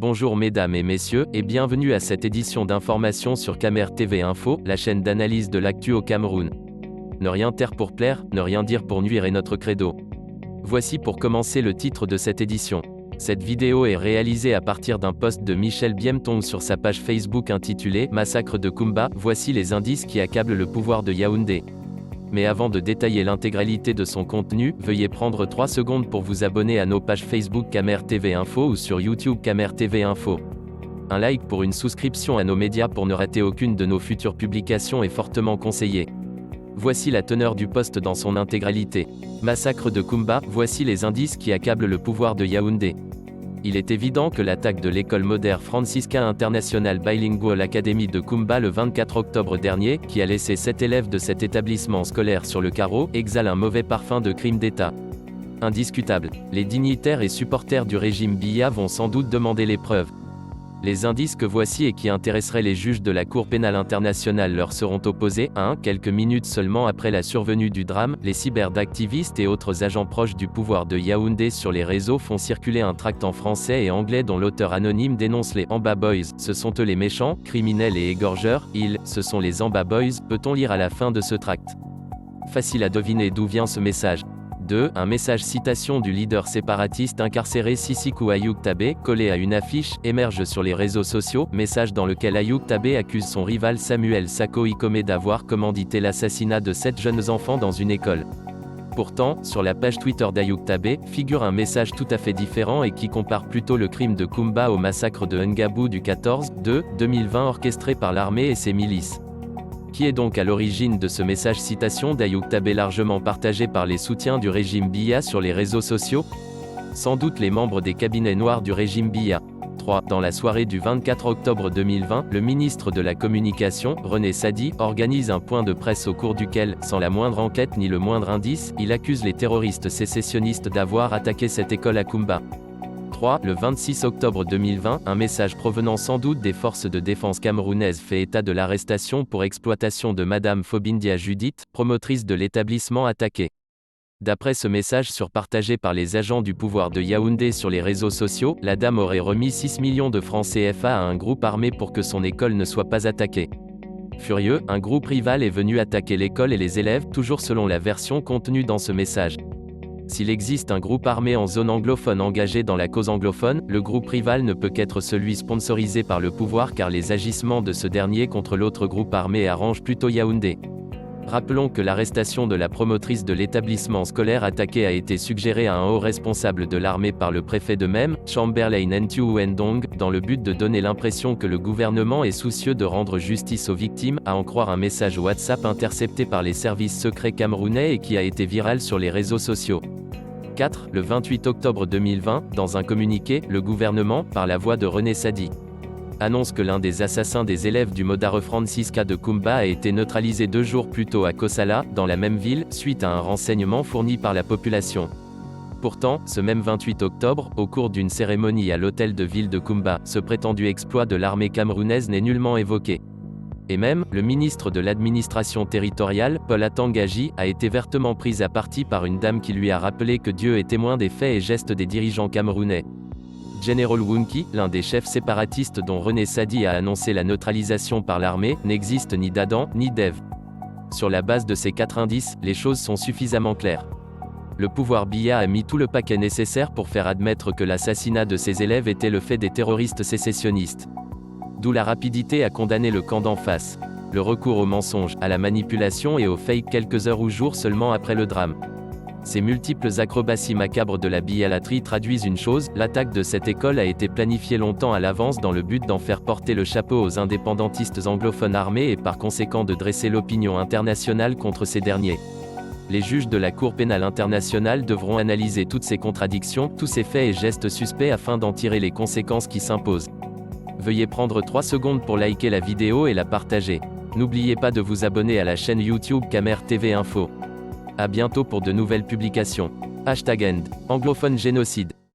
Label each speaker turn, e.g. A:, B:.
A: Bonjour mesdames et messieurs, et bienvenue à cette édition d'information sur Camer TV Info, la chaîne d'analyse de l'actu au Cameroun. Ne rien taire pour plaire, ne rien dire pour nuire est notre credo. Voici pour commencer le titre de cette édition. Cette vidéo est réalisée à partir d'un post de Michel Biemtong sur sa page Facebook intitulée « Massacre de Kumba, voici les indices qui accablent le pouvoir de Yaoundé ». Mais avant de détailler l'intégralité de son contenu, veuillez prendre 3 secondes pour vous abonner à nos pages Facebook Camer TV Info ou sur YouTube Camer TV Info. Un like pour une souscription à nos médias pour ne rater aucune de nos futures publications est fortement conseillé. Voici la teneur du post dans son intégralité. Massacre de Kumba, voici les indices qui accablent le pouvoir de Yaoundé. Il est évident que l'attaque de l'école moderne Franciscain International Bilingual Academy de Kumba le 24 octobre dernier, qui a laissé 7 élèves de cet établissement scolaire sur le carreau, exhale un mauvais parfum de crime d'État. Indiscutable. Les dignitaires et supporters du régime Biya vont sans doute demander les preuves. Les indices que voici et qui intéresseraient les juges de la Cour pénale internationale leur seront opposés. 1. Quelques minutes seulement après la survenue du drame, les cyberactivistes et autres agents proches du pouvoir de Yaoundé sur les réseaux font circuler un tract en français et anglais dont l'auteur anonyme dénonce les Amba Boys. Ce sont eux les méchants, criminels et égorgeurs, ce sont les Amba Boys, peut-on lire à la fin de ce tract. Facile à deviner d'où vient ce message. 2. Un message citation du leader séparatiste incarcéré Sisikou Ayouk Tabé, collé à une affiche, émerge sur les réseaux sociaux, message dans lequel Ayouk Tabé accuse son rival Samuel Sako Ikome d'avoir commandité l'assassinat de 7 jeunes enfants dans une école. Pourtant, sur la page Twitter d'Ayouk Tabé, figure un message tout à fait différent et qui compare plutôt le crime de Kumba au massacre de Ngabou du 14/2/2020 orchestré par l'armée et ses milices. Qui est donc à l'origine de ce message citation d'Ayouk Tabé largement partagé par les soutiens du régime Biya sur les réseaux sociaux? Sans doute les membres des cabinets noirs du régime Biya. 3. Dans la soirée du 24 octobre 2020, le ministre de la Communication, René Sadi, organise un point de presse au cours duquel, sans la moindre enquête ni le moindre indice, il accuse les terroristes sécessionnistes d'avoir attaqué cette école à Kumba. 3. Le 26 octobre 2020, un message provenant sans doute des forces de défense camerounaises fait état de l'arrestation pour exploitation de Madame Fobindia Judith, promotrice de l'établissement attaqué. D'après ce message surpartagé par les agents du pouvoir de Yaoundé sur les réseaux sociaux, la dame aurait remis 6 millions de francs CFA à un groupe armé pour que son école ne soit pas attaquée. Furieux, un groupe rival est venu attaquer l'école et les élèves, toujours selon la version contenue dans ce message. S'il existe un groupe armé en zone anglophone engagé dans la cause anglophone, le groupe rival ne peut qu'être celui sponsorisé par le pouvoir car les agissements de ce dernier contre l'autre groupe armé arrangent plutôt Yaoundé. Rappelons que l'arrestation de la promotrice de l'établissement scolaire attaqué a été suggérée à un haut responsable de l'armée par le préfet de Mem, Chamberlain Ntiu Wendong, dans le but de donner l'impression que le gouvernement est soucieux de rendre justice aux victimes, à en croire un message WhatsApp intercepté par les services secrets camerounais et qui a été viral sur les réseaux sociaux. 4. Le 28 octobre 2020, dans un communiqué, le gouvernement, par la voix de René Sadi, annonce que l'un des assassins des élèves du Modare Francisca de Kumba a été neutralisé 2 jours plus tôt à Kosala, dans la même ville, suite à un renseignement fourni par la population. Pourtant, ce même 28 octobre, au cours d'une cérémonie à l'hôtel de ville de Kumba, ce prétendu exploit de l'armée camerounaise n'est nullement évoqué. Et même, le ministre de l'administration territoriale, Paul Atangaji, a été vertement pris à partie par une dame qui lui a rappelé que Dieu est témoin des faits et gestes des dirigeants camerounais. General Wunki, l'un des chefs séparatistes dont René Sadi a annoncé la neutralisation par l'armée, n'existe ni d'Adam, ni d'Ève. Sur la base de ces 4 indices, les choses sont suffisamment claires. Le pouvoir Biya a mis tout le paquet nécessaire pour faire admettre que l'assassinat de ses élèves était le fait des terroristes sécessionnistes. D'où la rapidité à condamner le camp d'en face. Le recours au mensonge, à la manipulation et au fake quelques heures ou jours seulement après le drame. Ces multiples acrobaties macabres de la bialatrie traduisent une chose, l'attaque de cette école a été planifiée longtemps à l'avance dans le but d'en faire porter le chapeau aux indépendantistes anglophones armés et par conséquent de dresser l'opinion internationale contre ces derniers. Les juges de la Cour pénale internationale devront analyser toutes ces contradictions, tous ces faits et gestes suspects afin d'en tirer les conséquences qui s'imposent. Veuillez prendre 3 secondes pour liker la vidéo et la partager. N'oubliez pas de vous abonner à la chaîne YouTube Camer TV Info. À bientôt pour de nouvelles publications. #End. Anglophone génocide.